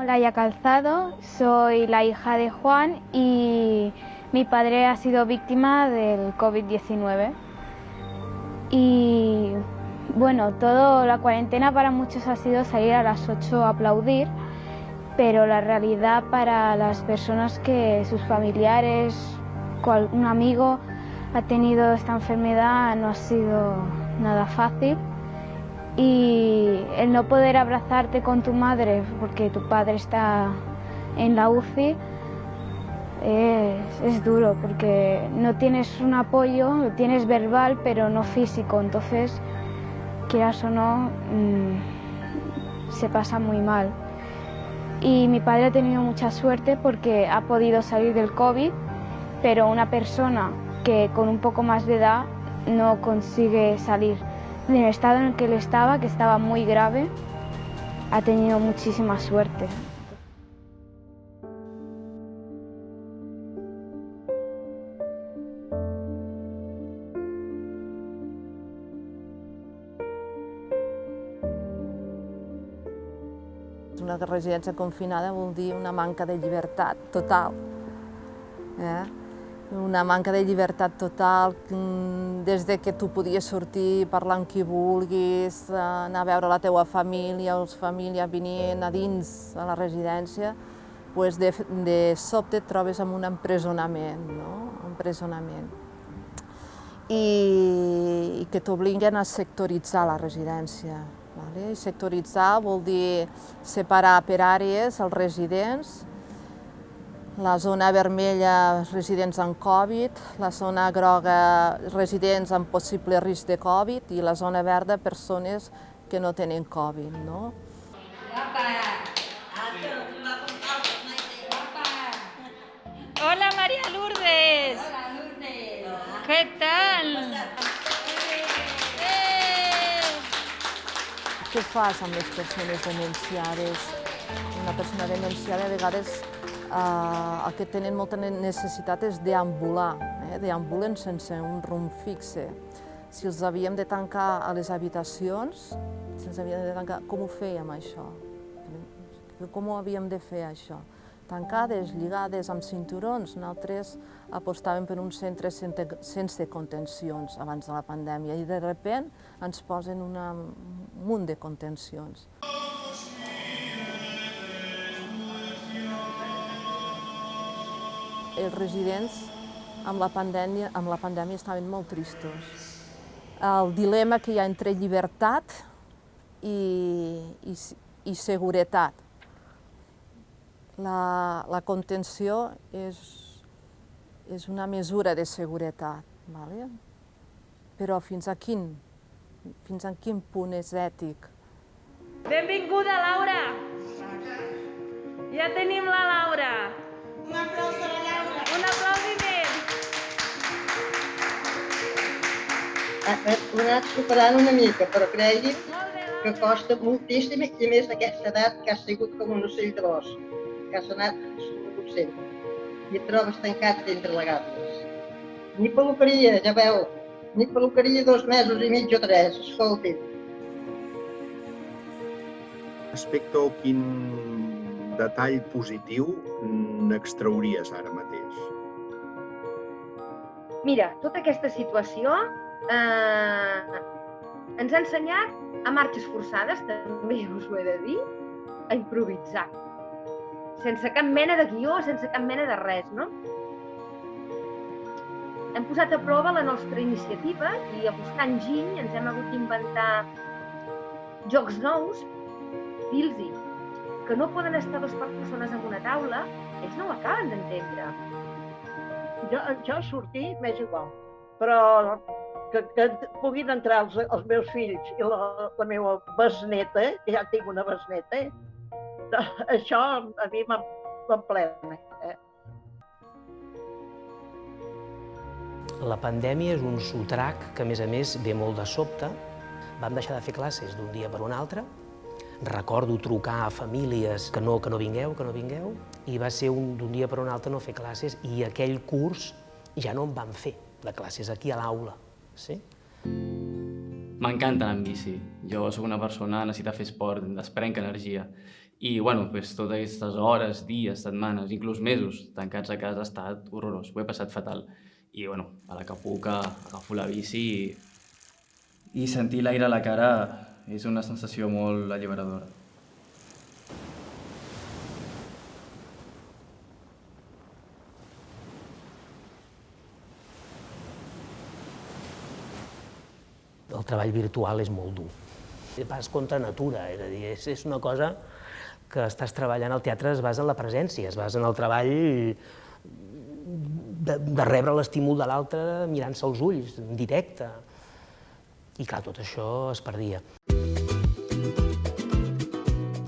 Laia Calzado, soy la hija de Juan y mi padre ha sido víctima del COVID-19. Y bueno, la cuarentena para muchos ha sido salir a las 8 a aplaudir, pero la realidad para las personas que sus familiares, un amigo ha tenido esta enfermedad no ha sido nada fácil. Y el no poder abrazarte con tu madre porque tu padre está en la UCI es duro porque no tienes un apoyo, lo tienes verbal pero no físico, entonces quieras o no se pasa muy mal. Y mi padre ha tenido mucha suerte porque ha podido salir del COVID, pero una persona que con un poco más de edad no consigue salir. En el estado en el que él estaba, que estaba muy grave, ha tenido muchísima suerte. Una residència confinada vol dir una manca de llibertat total. Una manca de llibertat total des de que tu podies sortir, parlar amb qui vulguis, anar a veure la teua família, els famílies venien a dins a la residència, doncs de sobte et trobes amb un empresonament, no? Empresonament. I que t'obliguen a sectoritzar la residència. Sectoritzar vol dir separar per àrees els residents, la zona vermella residents amb Covid, la zona groga residents amb possible risc de Covid i la zona verda persones que no tenen Covid. No? Hola María Lourdes. Hola Lourdes. ¿Qué tal? Què fas amb les persones demenciades? Una persona demenciada a vegades el que tenen molta necessitat és deambular, deambulen sense un rumb fixe. Si els havíem de tancar a les habitacions, com ho fèiem això? Com ho havíem de fer això? Tancades, lligades, amb cinturons. Nosaltres apostàvem per un centre sense contencions abans de la pandèmia i de sobte ens posen un munt de contencions. Els residents amb la pandèmia estaven molt tristos. El dilema que hi ha entre llibertat i seguretat. La contenció és una mesura de seguretat, però fins a quin punt és ètic? Benvinguda, Laura! Ja tenim la Laura! Un aplaus a la Laura. Un aplaudiment! Hem anat superant una mica, però creguin que costa moltíssim i més d'aquesta edat que ha sigut com un ocell de bosc, que has anat sorgut sempre i et trobes tancat dintre la gates. Ni peluqueria, ja veu, ni peluqueria 2 mesos i mig o 3, escolti'm. Respecte a quin detall positiu n'extrauries ara mateix? Mira, tota aquesta situació ens ha ensenyat a marxes forçades, també us ho he de dir, a improvisar. Sense cap mena de guió, sense cap mena de res, no? Hem posat a prova la nostra iniciativa i a buscar enginy ens hem hagut d'inventar jocs nous, dir-los que no poden estar 2 persones en una taula, ells no ho acaben d'entendre. Jo sortir m'és igual, però que puguin entrar els meus fills i la meva besneta, que ja tinc una besneta, això a mi m'emplena. La pandèmia és un sotrac que, a més, ve molt de sobte. Vam deixar de fer classes d'un dia per un altre. Recordo trucar a famílies que no vingueu, i va ser d'un dia per un altre no fer classes i aquell curs ja no en vam fer de classes aquí a l'aula. Sí? M'encanta anar en bici. Jo soc una persona que necessita fer esport, em desprenc energia. I, bueno, totes aquestes hores, dies, setmanes, inclús mesos tancats a casa ha estat horrorós, ho he passat fatal. I, bueno, a la que puc agafo la bici i sentir l'aire a la cara és una sensació molt alliberadora. El treball virtual és molt dur. Vas contra natura, és a dir, és una cosa que estàs treballant al teatre, es basa en la presència, es basa en el treball de rebre l'estímul de l'altre mirant-se als ulls, en directe. I clar, tot això es perdia.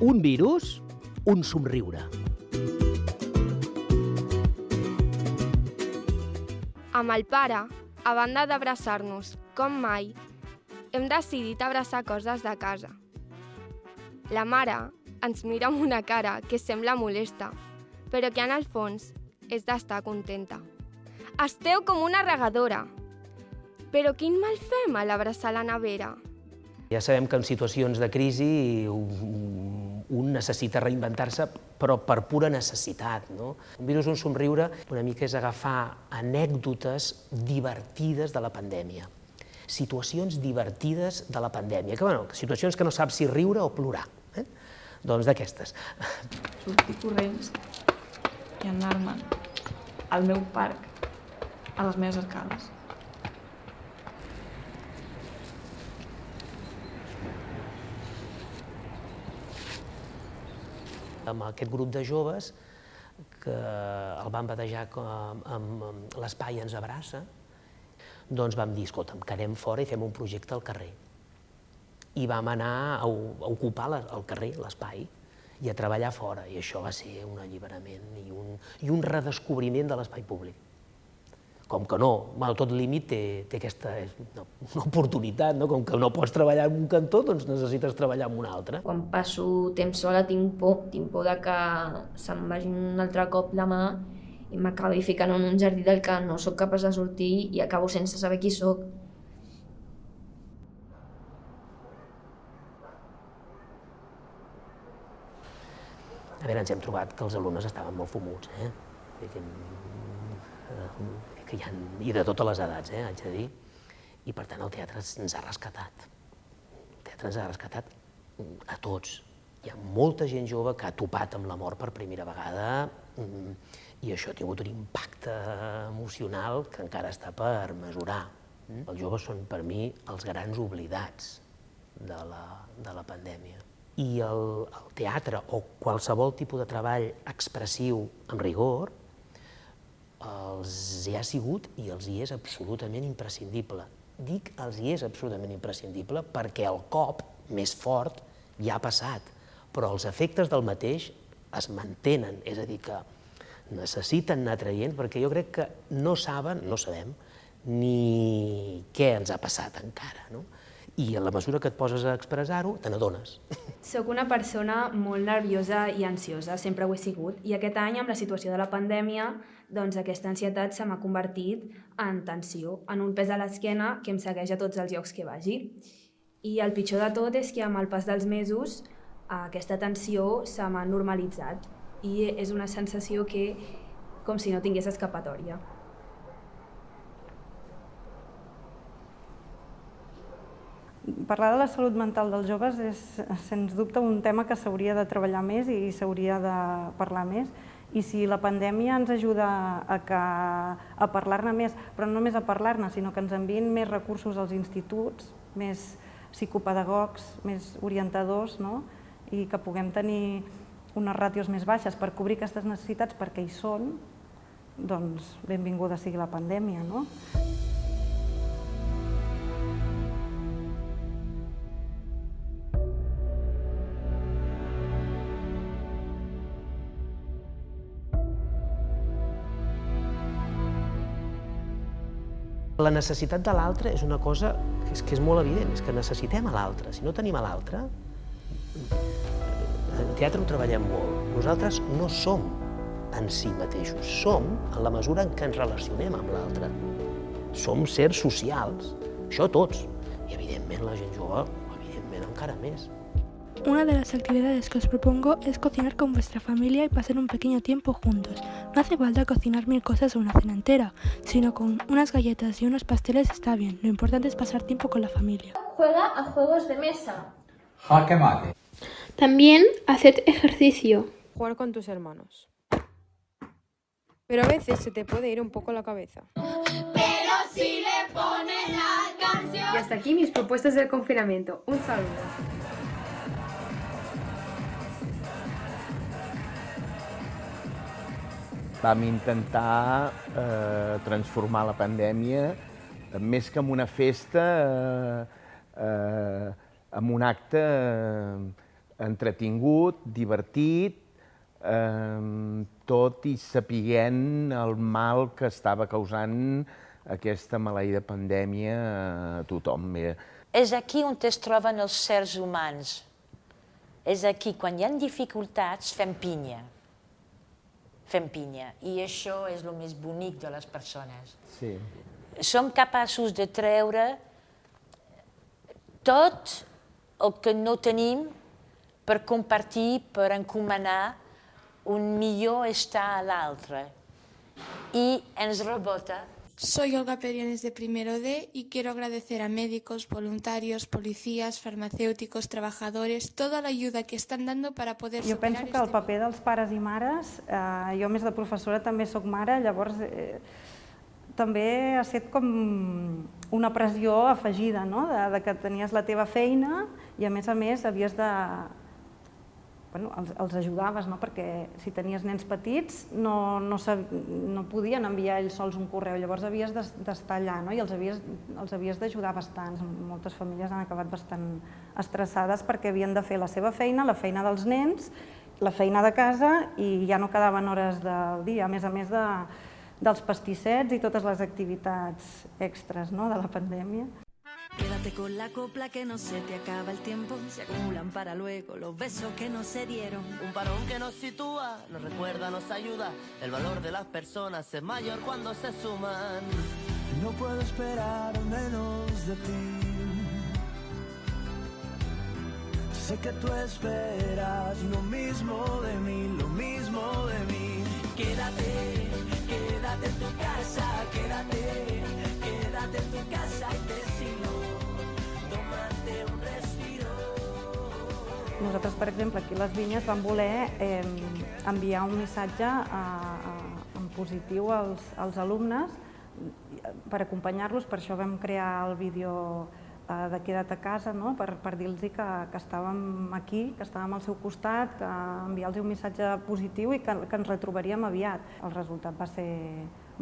Un virus, un somriure. Amb el pare, a banda d'abraçar-nos, com mai, hem decidit abraçar coses de casa. La mare ens mira amb una cara que sembla molesta, però que en el fons és d'estar contenta. Esteu com una regadora. Però quin mal fem a l'abraçar la nevera? Ja sabem que en situacions de crisi un necessita reinventar-se, però per pura necessitat, no? Un virus, un somriure, una mica és agafar anècdotes divertides de la pandèmia. Situacions divertides de la pandèmia, situacions que no saps si riure o plorar. Doncs d'aquestes. Sortir corrents i anar-me'n al meu parc, a les meves arcades. Amb aquest grup de joves, que el vam batejar amb l'Espai ens abraça, doncs vam dir, escolta'm, que anem fora i fem un projecte al carrer. I vam anar a ocupar el carrer, l'espai, i a treballar fora. I això va ser un alliberament i un redescobriment de l'espai públic. Com que no, tot límit té aquesta oportunitat, com que no pots treballar en un cantó, doncs necessites treballar en un altre. Quan passo temps sola tinc por de que se'm vagi un altre cop la mà i m'acabi ficant en un jardí del que no sóc capaç de sortir i acabo sense saber qui sóc. A veure, ens hem trobat que els alumnes estaven molt fumuts, i de totes les edats, haig de dir, i per tant el teatre ens ha rescatat. El teatre ens ha rescatat a tots. Hi ha molta gent jove que ha topat amb la mort per primera vegada i això ha tingut un impacte emocional que encara està per mesurar. Els joves són, per mi, els grans oblidats de la pandèmia. I el teatre o qualsevol tipus de treball expressiu amb rigor els hi ha sigut i els hi és absolutament imprescindible. Dic els hi és absolutament imprescindible perquè el cop més fort ja ha passat, però els efectes del mateix es mantenen, és a dir, que necessiten anar traient perquè jo crec que no sabem ni què ens ha passat encara, no? I en la mesura que et poses a expressar-ho, te n'adones. Soc una persona molt nerviosa i ansiosa, sempre ho he sigut, i aquest any, amb la situació de la pandèmia, doncs aquesta ansietat se m'ha convertit en tensió, en un pes a l'esquena que em segueix a tots els llocs que vagi. I el pitjor de tot és que amb el pas dels mesos aquesta tensió se m'ha normalitzat i és una sensació que com si no tingués escapatòria. Parlar de la salut mental dels joves és, sens dubte, un tema que s'hauria de treballar més i s'hauria de parlar més. I si la pandèmia ens ajuda a parlar-ne més, però no només a parlar-ne, sinó que ens envien més recursos als instituts, més psicopedagogs, més orientadors, i que puguem tenir unes ràtios més baixes per cobrir aquestes necessitats perquè hi són, doncs benvinguda sigui la pandèmia, no? La necessitat de l'altre és una cosa que és molt evident, és que necessitem a l'altre. Si no tenim a l'altre, en teatre ho treballem molt. Nosaltres no som en si mateixos, som en la mesura en què ens relacionem amb l'altre. Som sers socials, això tots. I evidentment la gent jove, evidentment encara més. Una de las actividades que os propongo es cocinar con vuestra familia y pasar un pequeño tiempo juntos. No hace falta cocinar 1000 cosas o una cena entera, sino con unas galletas y unos pasteles está bien. Lo importante es pasar tiempo con la familia. Juega a juegos de mesa. Jaque mate. También haced ejercicio. Jugar con tus hermanos. Pero a veces se te puede ir un poco la cabeza. Pero si le pones la canción. Y hasta aquí mis propuestas del confinamiento. Un saludo. Vam intentar transformar la pandèmia, més que en una festa, en un acte entretingut, divertit, tot i sapiguent el mal que estava causant aquesta maleïda pandèmia a tothom. És aquí on es troben els sers humans. És aquí, quan hi ha dificultats, fem pinya. Fem pinya. I això és el més bonic de les persones. Sí. Som capaços de treure tot el que no tenim per compartir, per encomanar un millor estar a l'altre. I ens rebota. Soy Olga Periones de Primero D y quiero agradecer a médicos, voluntarios, policías, farmacéuticos, trabajadores, toda la ayuda que están dando para poder superar. Jo penso que el paper dels pares i mares, jo a més de professora també soc mare, llavors també ha estat com una pressió afegida, no? De que tenies la teva feina i a més havies de... Bueno, els ajudaves, no? Perquè si tenies nens petits no podien enviar ells sols un correu, llavors havies d'estar allà, no? I els havies d'ajudar bastant. Moltes famílies han acabat bastant estressades perquè havien de fer la seva feina, la feina dels nens, la feina de casa i ja no quedaven hores del dia, a més dels pastissets i totes les activitats extres, no? De la pandèmia. Quédate con la copla que no se te acaba el tiempo, se acumulan para luego los besos que no se dieron. Un parón que nos sitúa, nos recuerda, nos ayuda, el valor de las personas es mayor cuando se suman. No puedo esperar menos de ti. Sé que tú esperas lo mismo de mí, lo mismo de mí. Quédate, quédate en tu casa, quédate en tu casa y te sigo. Nosaltres, per exemple, aquí a les Vinyes vam voler enviar un missatge en positiu als alumnes per acompanyar-los, per això vam crear el vídeo de Queda't a casa, per dir-los que estàvem aquí, que estàvem al seu costat, que enviar-los un missatge positiu i que ens retrobaríem aviat. El resultat va ser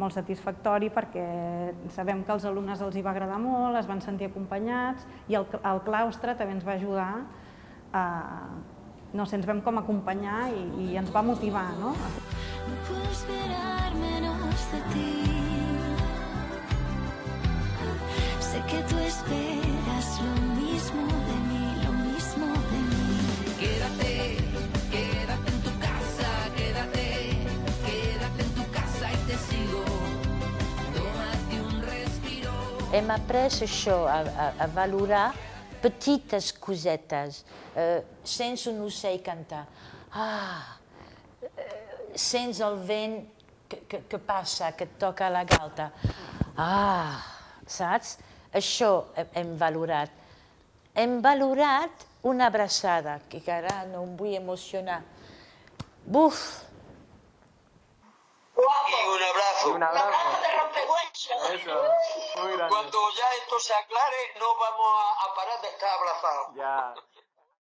molt satisfactori perquè sabem que als alumnes els hi va agradar molt, es van sentir acompanyats i el claustre també ens va ajudar, no sé, ens vam com acompanyar i ens va motivar, no? No puedo esperar menos de ti. Sé que tú esperas lo mismo de mí, lo mismo de mí. Quédate, quédate en tu casa, quédate en tu casa y te sigo. Tómate un respiro. Hem après això, a valorar petites cosetes, sents un ocell cantar, sents el vent que passa, que et toca la galta, saps? Això hem valorat. Hem valorat una abraçada, que ara no em vull emocionar. Buf! Y un abrazo. Un abrazo de rompehuesos. Eso, muy grande. Cuando ya esto se aclare, no vamos a parar de estar abrazados. Ya.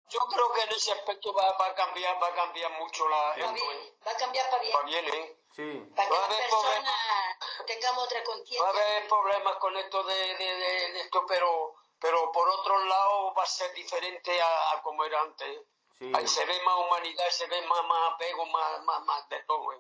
Yo creo que en ese aspecto va a cambiar mucho la... Va a cambiar para bien. Para bien, ¿eh? Sí. Para que las personas tengamos otra conciencia. Va a haber problemas con esto de esto, pero por otro lado va a ser diferente a como era antes. Sí. Ahí se ve más humanidad, se ve más apego, más de todo, ¿eh?